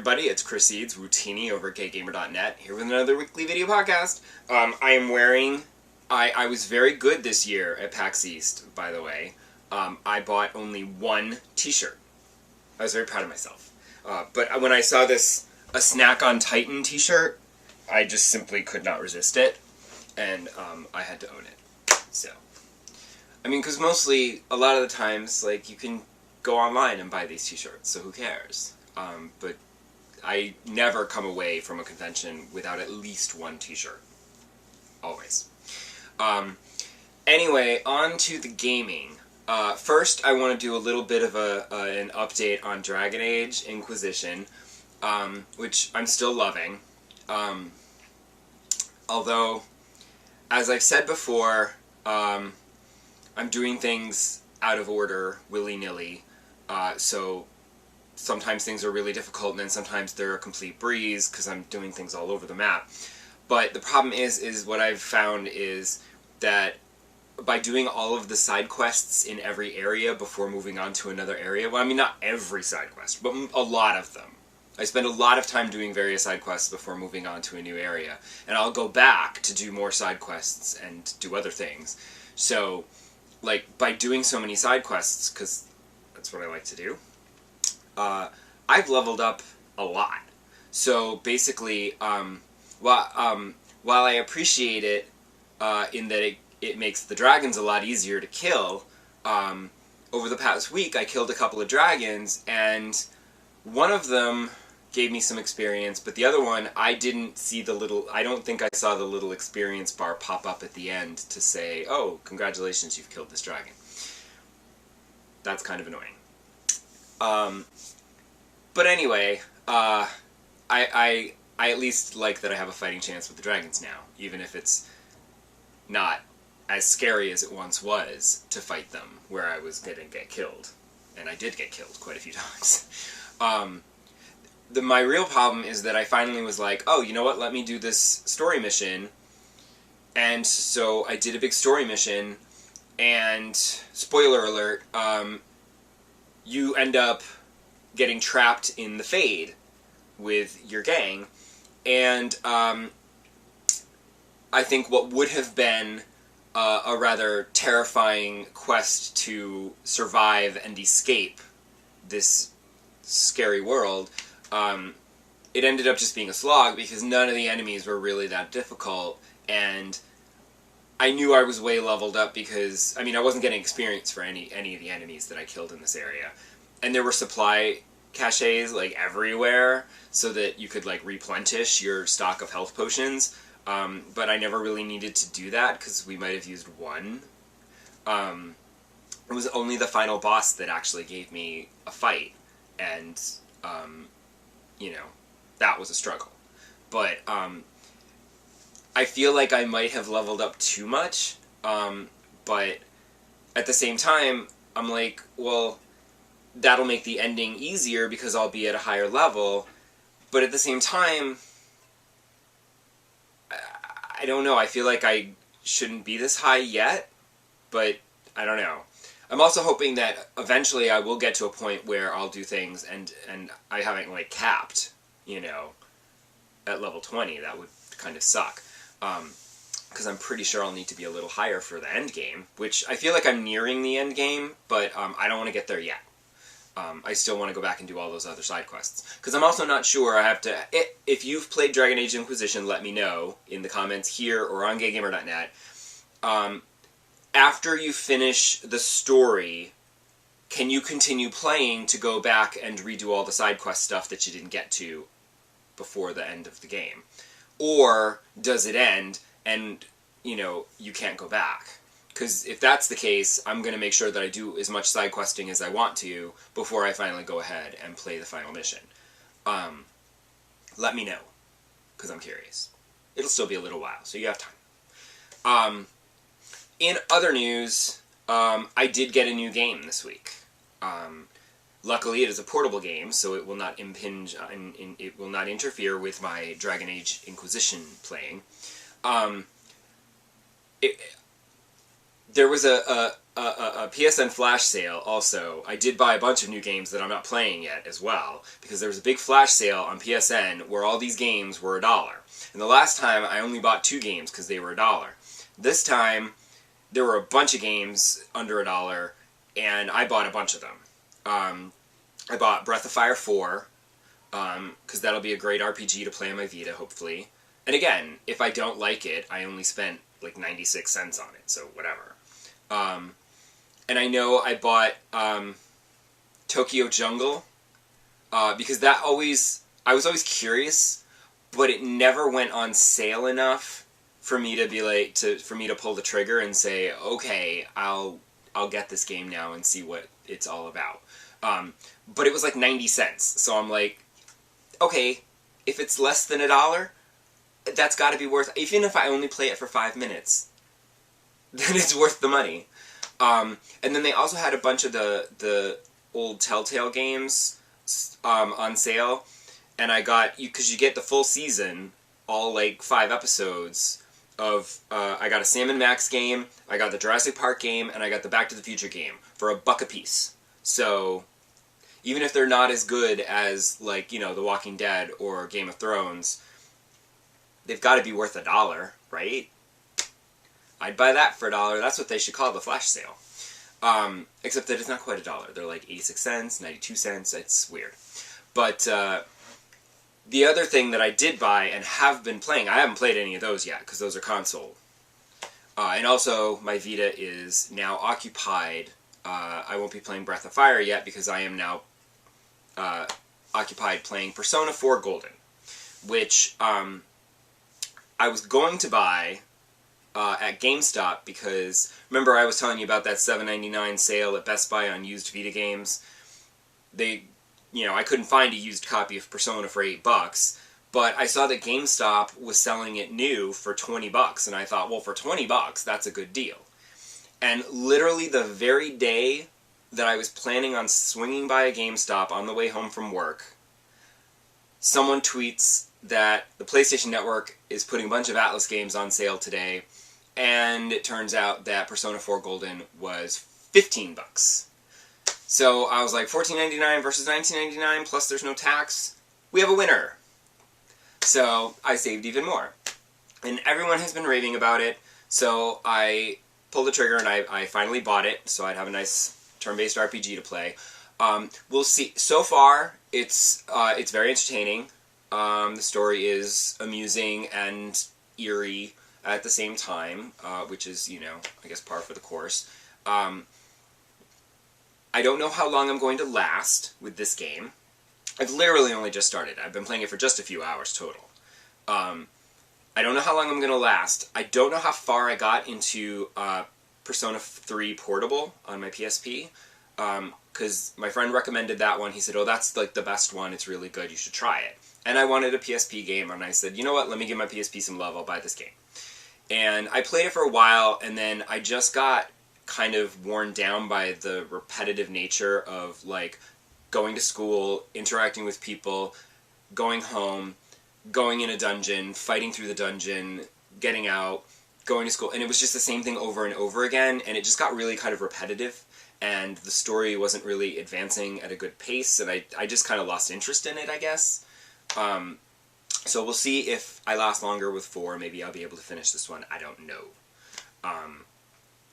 everybody, it's Chris Eads, Wootini over at GayGamer.net, here with another weekly video podcast. I am wearing... I was very good this year at PAX East, by the way. I bought only one t-shirt. I was very proud of myself. But when I saw this, a Snack on Titan t-shirt, I just simply could not resist it, and I had to own it. So, I mean, because mostly, a lot of the times, like, you can go online and buy these t-shirts, so who cares? But I never come away from a convention without at least one t-shirt. Always. Anyway, on to the gaming. First, I want to do a little bit of an update on Dragon Age Inquisition, which I'm still loving. Although, as I've said before, I'm doing things out of order, willy-nilly, so sometimes things are really difficult, and then sometimes they're a complete breeze, because I'm doing things all over the map. But the problem is what I've found is that by doing all of the side quests in every area before moving on to another area, well, I mean, not every side quest, but a lot of them. I spend a lot of time doing various side quests before moving on to a new area, and I'll go back to do more side quests and do other things. So, like, by doing so many side quests, because that's what I like to do, I've leveled up a lot. So, basically, while I appreciate it in that it makes the dragons a lot easier to kill, over the past week I killed a couple of dragons, and one of them gave me some experience, but the other one, I didn't see the little, I don't think I saw the little experience bar pop up at the end to say, oh, congratulations, you've killed this dragon. That's kind of annoying. But anyway, I at least like that I have a fighting chance with the dragons now, even if it's not as scary as it once was to fight them, where I was going to get killed. And I did get killed quite a few times. My real problem is that I finally was like, oh, you know what, let me do this story mission. And so I did a big story mission, and, spoiler alert, you end up getting trapped in the Fade with your gang, and I think what would have been a rather terrifying quest to survive and escape this scary world, it ended up just being a slog because none of the enemies were really that difficult, and I knew I was way leveled up because, I mean, I wasn't getting experience for any of the enemies that I killed in this area. And there were supply caches, like, everywhere, so that you could, like, replenish your stock of health potions, but I never really needed to do that, because we might have used one. It was only the final boss that actually gave me a fight, and, you know, that was a struggle. But, I feel like I might have leveled up too much, but at the same time, I'm like, well, that'll make the ending easier because I'll be at a higher level, but at the same time, I don't know, I feel like I shouldn't be this high yet, but I don't know. I'm also hoping that eventually I will get to a point where I'll do things and I haven't, like, capped, you know, at level 20. That would kind of suck. Because I'm pretty sure I'll need to be a little higher for the end game, which I feel like I'm nearing the end game, but I don't want to get there yet. I still want to go back and do all those other side quests. Because I'm also not sure, I have to... If you've played Dragon Age Inquisition, let me know in the comments here or on GayGamer.net. After you finish the story, can you continue playing to go back and redo all the side quest stuff that you didn't get to before the end of the game? Or does it end and, you know, you can't go back? Because if that's the case, I'm going to make sure that I do as much side questing as I want to before I finally go ahead and play the final mission. Let me know, because I'm curious. It'll still be a little while, so you have time. In other news, I did get a new game this week. Luckily, it is a portable game, so it will not impinge it will not interfere with my Dragon Age Inquisition playing. There was a a PSN Flash Sale also. I did buy a bunch of new games that I'm not playing yet as well, because there was a big Flash Sale on PSN where all these games were $1. And the last time I only bought 2 games because they were $1. This time there were a bunch of games under $1, and I bought a bunch of them. I bought Breath of Fire 4, because that'll be a great RPG to play on my Vita, hopefully. And again, if I don't like it, I only spent like 96 cents on it, so whatever. And I know I bought Tokyo Jungle, because I was always curious, but it never went on sale enough for me to be like, for me to pull the trigger and say, okay, I'll get this game now and see what it's all about. But it was like 90 cents, so I'm like, okay, if it's less than $1, that's got to be worth, even if I only play it for 5 minutes, then it's worth the money. And then they also had a bunch of the old Telltale games on sale, and I got, because you get the full season, all like 5 episodes of, I got a Sam & Max game, I got the Jurassic Park game, and I got the Back to the Future game for $1 a piece. So even if they're not as good as, like, you know, The Walking Dead or Game of Thrones, they've got to be worth $1, right? I'd buy that for $1. That's what they should call the Flash Sale. Except that it's not quite $1. They're like 86 cents, 92 cents. It's weird. But the other thing that I did buy and have been playing, I haven't played any of those yet because those are console. And also, my Vita is now occupied. I won't be playing Breath of Fire yet because I am now occupied playing Persona 4 Golden, which I was going to buy at GameStop because, remember I was telling you about that $7.99 sale at Best Buy on used Vita games? I couldn't find a used copy of Persona for $8, but I saw that GameStop was selling it new for $20, and I thought, well, for $20, that's a good deal. And literally the very day that I was planning on swinging by a GameStop on the way home from work, someone tweets that the PlayStation Network is putting a bunch of Atlas games on sale today, and it turns out that Persona 4 Golden was $15. So I was like, $14.99 versus $19.99, plus there's no tax. We have a winner. So I saved even more. And everyone has been raving about it, so I pulled the trigger and I finally bought it, so I'd have a nice turn-based RPG to play. We'll see. So far, it's very entertaining. The story is amusing and eerie at the same time, which is, I guess par for the course. I don't know how long I'm going to last with this game. I've literally only just started. I've been playing it for just a few hours total. I don't know how long I'm going to last. I don't know how far I got into Persona 3 Portable on my PSP, because my friend recommended that one. He said, oh, that's like the best one. It's really good. You should try it. And I wanted a PSP game, and I said, you know what? Let me give my PSP some love. I'll buy this game. And I played it for a while, and then I just got kind of worn down by the repetitive nature of, like, going to school, interacting with people, going home, going in a dungeon, fighting through the dungeon, getting out, going to school, and it was just the same thing over and over again, and it just got really kind of repetitive, and the story wasn't really advancing at a good pace, and I just kind of lost interest in it, I guess. So we'll see if I last longer with 4. Maybe I'll be able to finish this one. I don't know.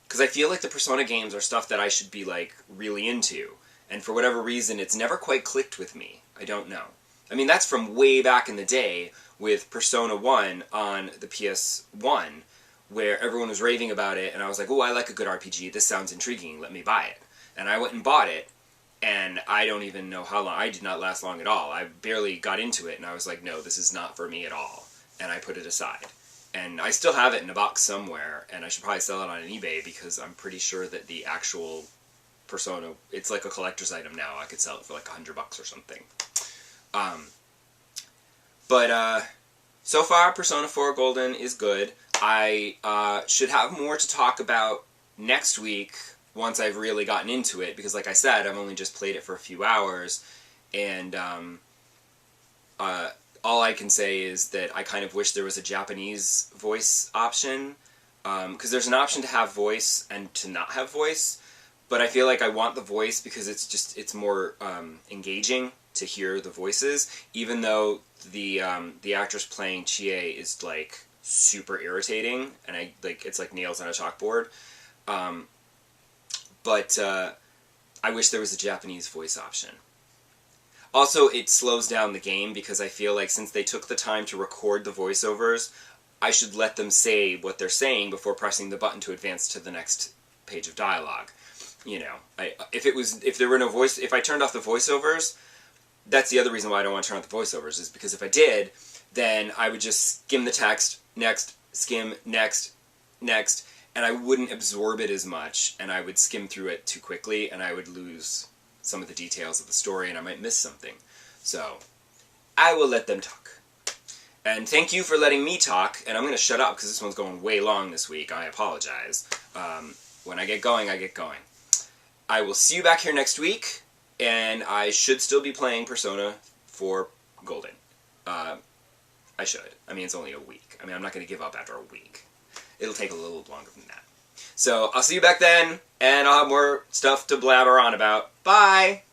Because I feel like the Persona games are stuff that I should be, like, really into, and for whatever reason, it's never quite clicked with me. I don't know. I mean, that's from way back in the day with Persona 1 on the PS1, where everyone was raving about it, and I was like, oh, I like a good RPG, this sounds intriguing, let me buy it. And I went and bought it, and I don't even know how long. I did not last long at all. I barely got into it, and I was like, no, this is not for me at all. And I put it aside. And I still have it in a box somewhere, and I should probably sell it on eBay, because I'm pretty sure that the actual Persona, it's like a collector's item now. I could sell it for like $100 or something. So far, Persona 4 Golden is good. I should have more to talk about next week once I've really gotten into it, because like I said, I've only just played it for a few hours, and all I can say is that I kind of wish there was a Japanese voice option, because there's an option to have voice and to not have voice, but I feel like I want the voice because it's more engaging to hear the voices, even though the actress playing Chie is like super irritating, and it's like nails on a chalkboard. But I wish there was a Japanese voice option. Also, it slows down the game because I feel like since they took the time to record the voiceovers, I should let them say what they're saying before pressing the button to advance to the next page of dialogue. You know, if I turned off the voiceovers, that's the other reason why I don't want to turn off the voiceovers, is because if I did, then I would just skim the text, next, skim, next, next, and I wouldn't absorb it as much, and I would skim through it too quickly, and I would lose some of the details of the story, and I might miss something. So, I will let them talk. And thank you for letting me talk, and I'm going to shut up because this one's going way long this week. I apologize. When I get going, I get going. I will see you back here next week, and I should still be playing Persona 4 Golden. I should. I mean, it's only a week. I mean, I'm not going to give up after a week. It'll take a little longer than that. So, I'll see you back then, and I'll have more stuff to blabber on about. Bye!